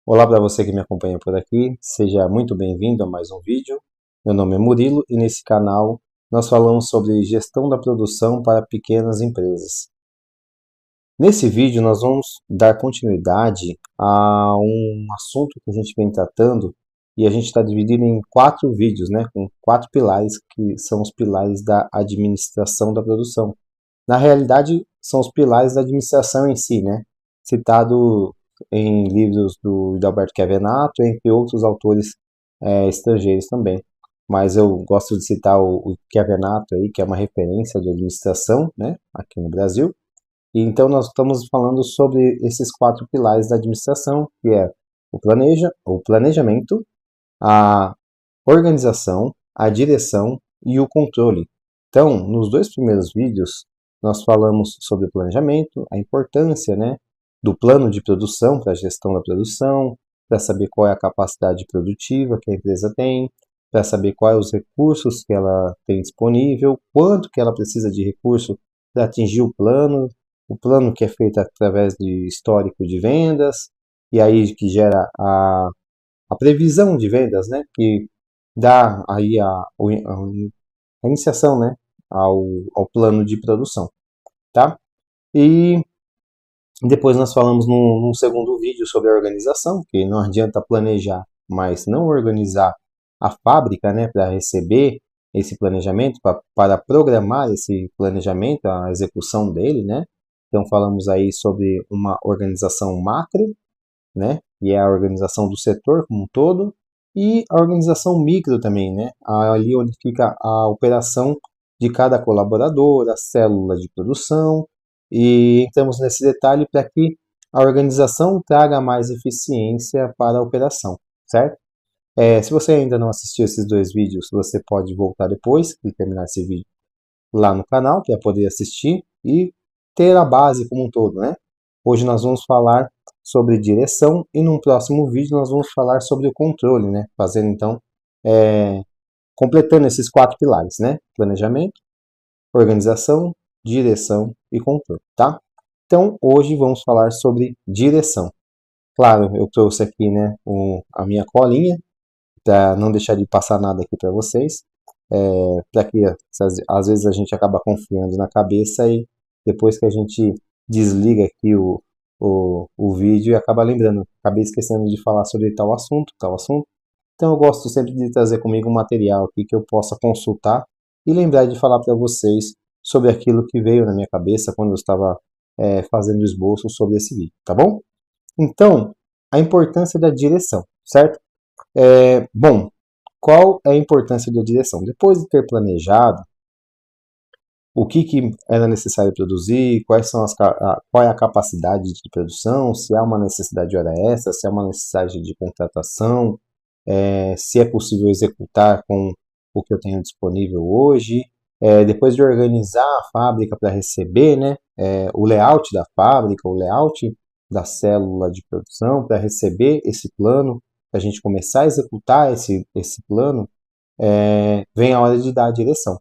Olá para você que me acompanha por aqui, seja muito bem-vindo a mais um vídeo. Meu nome é muito bem-vindo a mais um vídeo. Meu nome é Murilo e nesse canal nós falamos sobre gestão da produção para pequenas empresas. Nesse vídeo nós vamos dar continuidade a um assunto que a gente vem tratando e a gente está dividindo em 4 vídeos, né, com 4 pilares que são os pilares da administração da produção. Na realidade, são os pilares da administração em si, né, citado em livros do Alberto Chiavenato, entre outros autores estrangeiros também. Mas eu gosto de citar o Chiavenato aí, que é uma referência de administração, né, aqui no Brasil. E então nós estamos falando sobre esses 4 pilares da administração, que é o planejamento, a organização, a direção e o controle. Então, nos 2 primeiros vídeos, nós falamos sobre o planejamento, a importância, né, do plano de produção para a gestão da produção, para saber qual é a capacidade produtiva que a empresa tem, para saber quais os recursos que ela tem disponível, quanto que ela precisa de recurso para atingir o plano que é feito através de histórico de vendas, e aí que gera a previsão de vendas, né, que dá aí a iniciação, né, ao plano de produção, tá? E depois nós falamos num segundo vídeo sobre a organização, que não adianta planejar, mas não organizar a fábrica, né, para receber esse planejamento, para programar esse planejamento, a execução dele, né? Então falamos aí sobre uma organização macro, né, que é a organização do setor como um todo, e a organização micro também, né, ali onde fica a operação de cada colaborador, a célula de produção, e entramos nesse detalhe para que a organização traga mais eficiência para a operação, certo? Se você ainda não assistiu esses 2 vídeos, você pode voltar depois de terminar esse vídeo lá no canal, para poder assistir e ter a base como um todo, né? Hoje nós vamos falar sobre direção e num próximo vídeo nós vamos falar sobre o controle, né? Fazendo então, completando esses 4 pilares, né? Planejamento, organização, direção e controle, tá? Então hoje vamos falar sobre direção. Claro, eu trouxe aqui, né, a minha colinha para não deixar de passar nada aqui para vocês, para que às vezes a gente acaba confiando na cabeça e depois que a gente desliga aqui o vídeo e acaba lembrando, acabei esquecendo de falar sobre tal assunto, tal assunto. Então eu gosto sempre de trazer comigo um material aqui que eu possa consultar e lembrar de falar para vocês sobre aquilo que veio na minha cabeça quando eu estava fazendo esboço sobre esse vídeo, tá bom? Então, a importância da direção, certo? Bom, qual é a importância da direção? Depois de ter planejado o que era necessário produzir, qual é a capacidade de produção, se há uma necessidade de hora extra, se há uma necessidade de contratação, se é possível executar com o que eu tenho disponível hoje. Depois de organizar a fábrica para receber, né, o layout da fábrica, o layout da célula de produção para receber esse plano, para a gente começar a executar esse plano, vem a hora de dar a direção.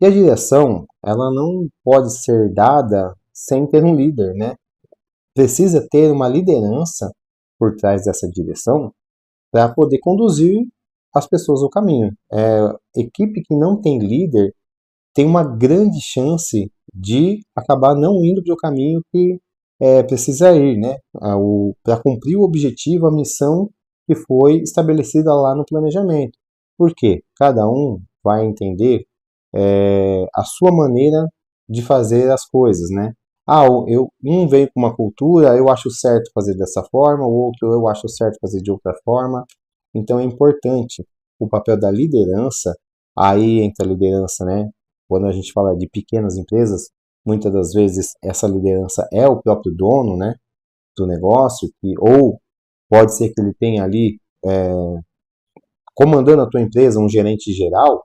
E a direção, ela não pode ser dada sem ter um líder, né? Precisa ter uma liderança por trás dessa direção para poder conduzir as pessoas ao caminho. Equipe que não tem líder tem uma grande chance de acabar não indo para o caminho que precisa ir, né? Para cumprir o objetivo, a missão que foi estabelecida lá no planejamento. Por quê? Cada um vai entender a sua maneira de fazer as coisas, né? Um veio com uma cultura, eu acho certo fazer dessa forma, o outro eu acho certo fazer de outra forma. Então é importante o papel da liderança, aí entra a liderança, né? Quando a gente fala de pequenas empresas, muitas das vezes essa liderança é o próprio dono, né, do negócio, ou pode ser que ele tenha ali comandando a tua empresa um gerente geral,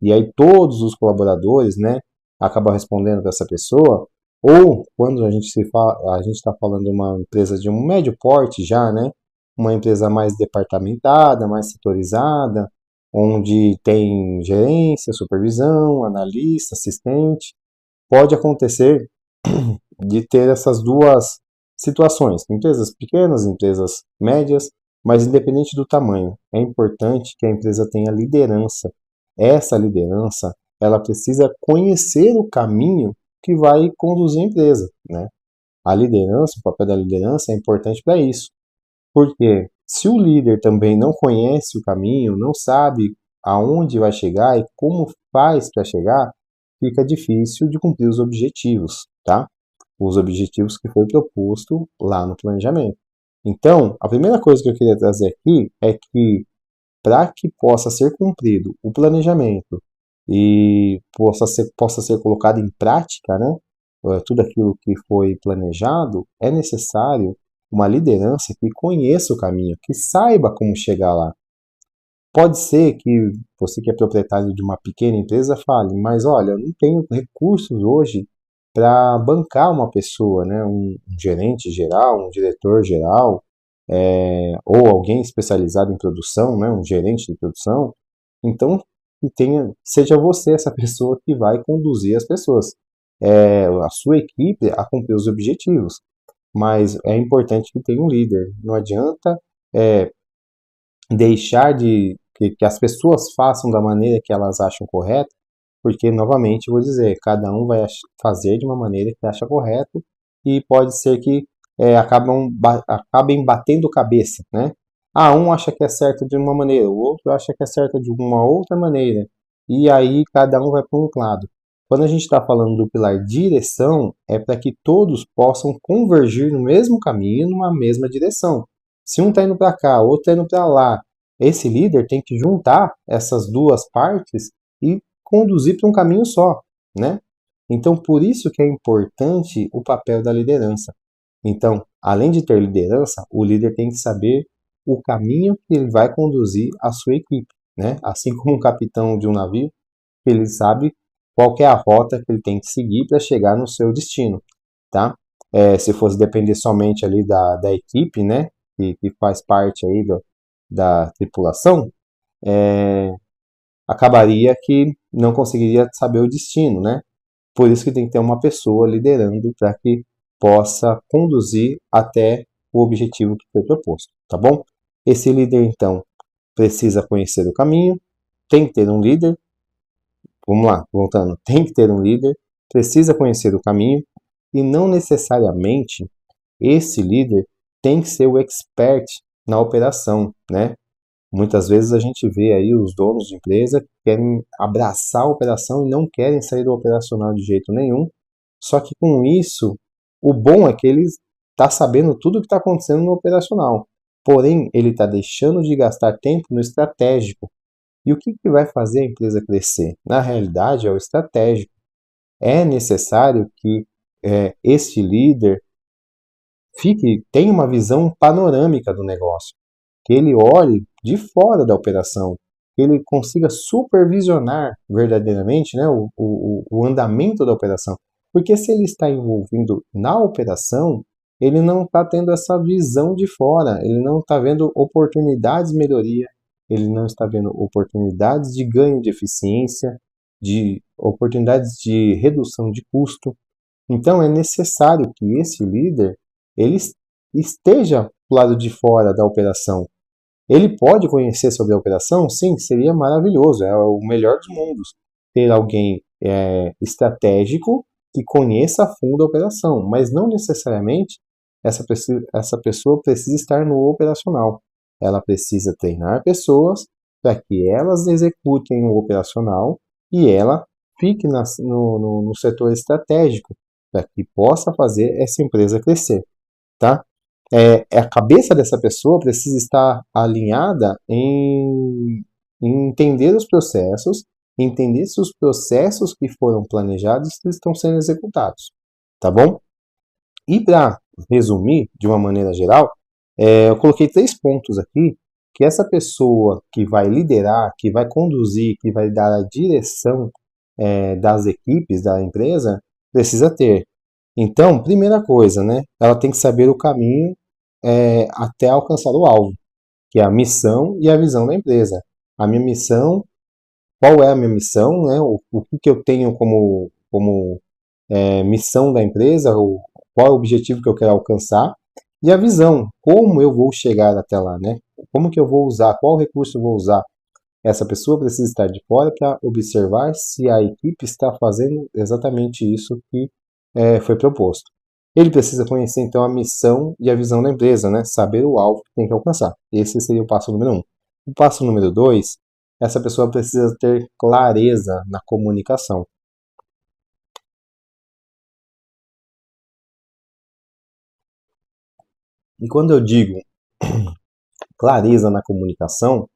e aí todos os colaboradores, né, acabam respondendo para essa pessoa, ou quando a gente está falando de uma empresa de um médio porte já, né, uma empresa mais departamentada, mais setorizada, onde tem gerência, supervisão, analista, assistente, pode acontecer de ter situações, empresas pequenas, empresas médias, mas independente do tamanho, é importante que a empresa tenha liderança. Essa liderança, ela precisa conhecer o caminho que vai conduzir a empresa, né? A liderança, o papel da liderança é importante para isso. Porque se o líder também não conhece o caminho, não sabe aonde vai chegar e como faz para chegar, fica difícil de cumprir os objetivos, tá? Os objetivos que foi proposto lá no planejamento. Então, a primeira coisa que eu queria trazer aqui é que para que possa ser cumprido o planejamento e possa ser colocado em prática, né, tudo aquilo que foi planejado, é necessário uma liderança que conheça o caminho, que saiba como chegar lá. Pode ser que você que é proprietário de uma pequena empresa fale, mas olha, eu não tenho recursos hoje para bancar uma pessoa, né, um gerente geral, um diretor geral, ou alguém especializado em produção, né, um gerente de produção. Então, seja você essa pessoa que vai conduzir as pessoas, a sua equipe a cumprir os objetivos. Mas é importante que tenha um líder. Não adianta é, deixar que as pessoas façam da maneira que elas acham correta, porque, novamente, vou dizer, cada um vai fazer de uma maneira que acha correto e pode ser que acabem batendo cabeça, né? Ah, um acha que é certo de uma maneira, o outro acha que é certo de uma outra maneira, e aí cada um vai para um lado. Quando a gente está falando do pilar direção, é para que todos possam convergir no mesmo caminho, numa mesma direção. Se um está indo para cá, o outro está indo para lá, esse líder tem que juntar essas duas partes e conduzir para um caminho só, né? Então, por isso que é importante o papel da liderança. Então, além de ter liderança, o líder tem que saber o caminho que ele vai conduzir a sua equipe, né? Assim como um capitão de um navio, ele sabe qual que é a rota que ele tem que seguir para chegar no seu destino, tá? Se fosse depender somente ali da equipe, né, que faz parte aí da tripulação, acabaria que não conseguiria saber o destino, né? Por isso que tem que ter uma pessoa liderando para que possa conduzir até o objetivo que foi proposto, tá bom? Esse líder, então, precisa conhecer o caminho, tem que ter um líder, vamos lá, voltando, tem que ter um líder, precisa conhecer o caminho e não necessariamente esse líder tem que ser o expert na operação, né? Muitas vezes a gente vê aí os donos de empresa que querem abraçar a operação e não querem sair do operacional de jeito nenhum. Só que com isso, o bom é que ele está sabendo tudo o que está acontecendo no operacional. Porém, ele está deixando de gastar tempo no estratégico. E o que vai fazer a empresa crescer? Na realidade, é o estratégico. É necessário que este líder tenha uma visão panorâmica do negócio, que ele olhe de fora da operação, que ele consiga supervisionar verdadeiramente, né, o andamento da operação. Porque se ele está envolvido na operação, ele não está tendo essa visão de fora, ele não está vendo oportunidades de melhoria, ele não está vendo oportunidades de ganho de eficiência, de oportunidades de redução de custo. Então é necessário que esse líder ele esteja do lado de fora da operação. Ele pode conhecer sobre a operação? Sim, seria maravilhoso, é o melhor dos mundos. Ter alguém estratégico que conheça a fundo a operação, mas não necessariamente essa pessoa precisa estar no operacional. Ela precisa treinar pessoas para que elas executem o operacional e ela fique no setor estratégico para que possa fazer essa empresa crescer, tá? A cabeça dessa pessoa precisa estar alinhada em entender os processos, entender se os processos que foram planejados estão sendo executados, tá bom? E para resumir de uma maneira geral, eu coloquei 3 pontos aqui que essa pessoa que vai liderar, que vai conduzir, que vai dar a direção das equipes da empresa, precisa ter. Então, primeira coisa, né? Ela tem que saber o caminho até alcançar o alvo, que é a missão e a visão da empresa. A minha missão, qual é a minha missão, né? O que eu tenho como missão da empresa, qual é o objetivo que eu quero alcançar, E a visão, como eu vou chegar até lá, né? Como que eu vou usar, qual recurso eu vou usar? Essa pessoa precisa estar de fora para observar se a equipe está fazendo exatamente isso que foi proposto. Ele precisa conhecer então a missão e a visão da empresa, né? Saber o alvo que tem que alcançar. Esse seria o passo número 1. O passo número 2, essa pessoa precisa ter clareza na comunicação. E quando eu digo clareza na comunicação,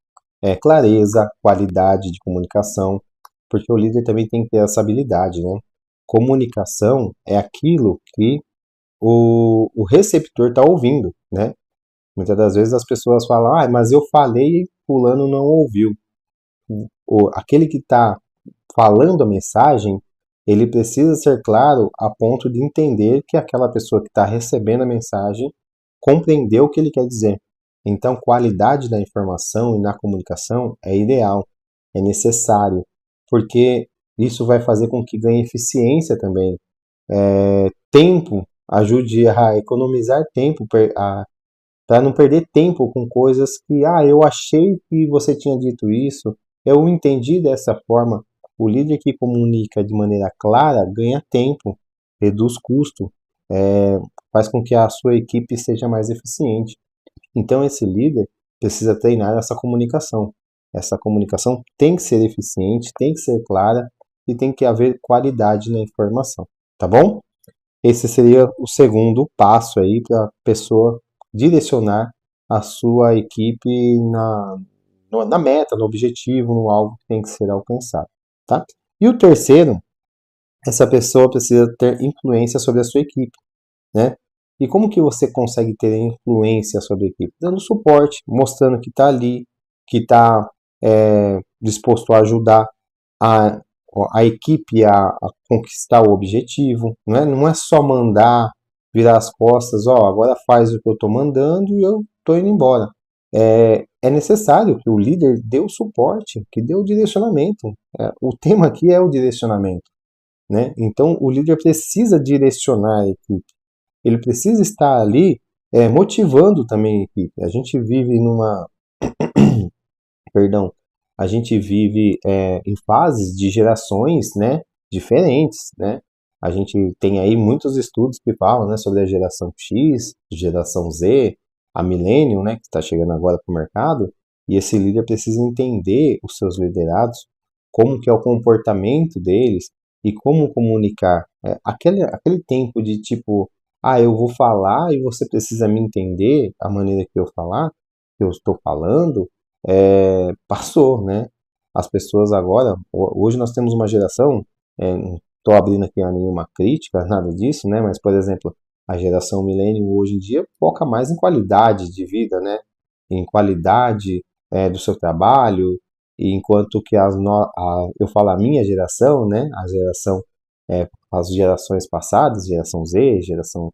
é clareza, qualidade de comunicação, porque o líder também tem que ter essa habilidade, né? Comunicação é aquilo que o receptor está ouvindo, né? Muitas das vezes as pessoas falam, mas eu falei e fulano não ouviu. Aquele que está falando a mensagem, ele precisa ser claro a ponto de entender que aquela pessoa que está recebendo a mensagem compreendeu o que ele quer dizer. Então, qualidade da informação e na comunicação é ideal, é necessário, porque isso vai fazer com que ganhe eficiência também. Tempo, ajude a economizar tempo, para não perder tempo com coisas que, eu achei que você tinha dito isso, eu entendi dessa forma. O líder que comunica de maneira clara ganha tempo, reduz custo, faz com que a sua equipe seja mais eficiente. Então, esse líder precisa treinar essa comunicação. Essa comunicação tem que ser eficiente, tem que ser clara e tem que haver qualidade na informação, tá bom? Esse seria o segundo passo aí para a pessoa direcionar a sua equipe na meta, no objetivo, no alvo que tem que ser alcançado, tá? E o terceiro, essa pessoa precisa ter influência sobre a sua equipe, né? E como que você consegue ter influência sobre a equipe? Dando suporte, mostrando que está ali, que está disposto a ajudar a, a equipe a conquistar o objetivo. Não é só mandar, virar as costas, agora faz o que eu estou mandando e eu estou indo embora. É necessário que o líder dê o suporte, que dê o direcionamento. O tema aqui é o direcionamento, né? Então, o líder precisa direcionar a equipe. Ele precisa estar ali motivando também a equipe. A gente vive perdão, a gente vive em fases de gerações, né, diferentes, né? A gente tem aí muitos estudos que falam, né, sobre a geração X, geração Z, a Millennium, né, que está chegando agora para o mercado, e esse líder precisa entender os seus liderados, como que é o comportamento deles e como comunicar. Aquele tempo de tipo, eu vou falar e você precisa me entender a maneira que eu falar, que eu estou falando, passou, né? As pessoas agora, hoje nós temos uma geração, não estou abrindo aqui a nenhuma crítica, nada disso, né? Mas, por exemplo, a geração millennium hoje em dia foca mais em qualidade de vida, né? Em qualidade do seu trabalho, e enquanto que eu falo a minha geração, né? As gerações passadas, geração Z, geração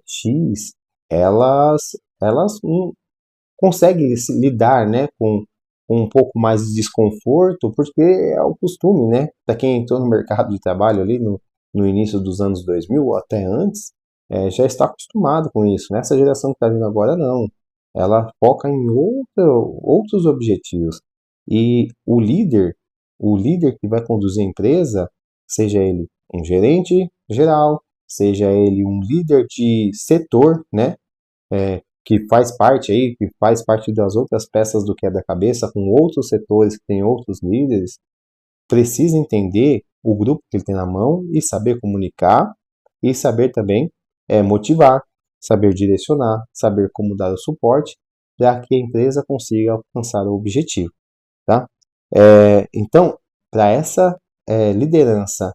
X, elas consegue se lidar, né, com um pouco mais de desconforto, porque é o costume, né? Para quem entrou no mercado de trabalho ali no início dos anos 2000 ou até antes, já está acostumado com isso, né? Essa geração que está vindo agora não. Ela foca em outros objetivos. E o líder que vai conduzir a empresa, seja ele um gerente geral, seja ele um líder de setor, né? Que faz parte das outras peças do quebra-cabeça, com outros setores que têm outros líderes, precisa entender o grupo que ele tem na mão e saber comunicar e saber também motivar, saber direcionar, saber como dar o suporte para que a empresa consiga alcançar o objetivo, tá? Então, para essa liderança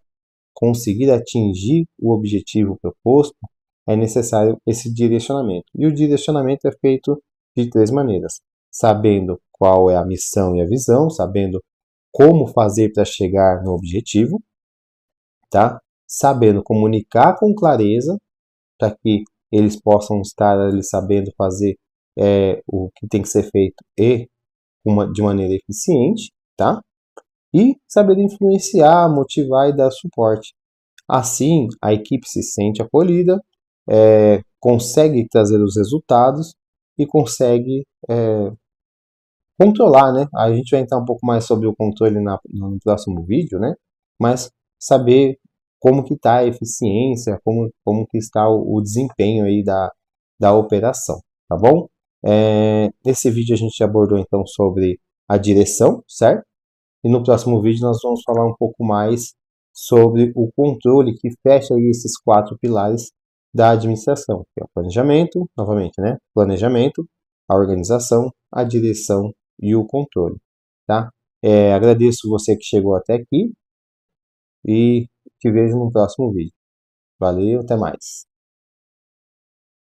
conseguir atingir o objetivo proposto, é necessário esse direcionamento. E o direcionamento é feito de três maneiras: sabendo qual é a missão e a visão, sabendo como fazer para chegar no objetivo, tá? Sabendo comunicar com clareza, para que eles possam estar ali sabendo fazer o que tem que ser feito e de maneira eficiente, tá? E saber influenciar, motivar e dar suporte. Assim, a equipe se sente acolhida consegue trazer os resultados e consegue controlar, né? A gente vai entrar um pouco mais sobre o controle no próximo vídeo, né? Mas saber como que está a eficiência, como que está o desempenho aí da operação, tá bom? Nesse vídeo a gente abordou então sobre a direção, certo? E no próximo vídeo nós vamos falar um pouco mais sobre o controle que fecha aí esses 4 pilares da administração, que é o planejamento, novamente, né? Planejamento, a organização, a direção e o controle, tá? Agradeço você que chegou até aqui e te vejo no próximo vídeo. Valeu, até mais.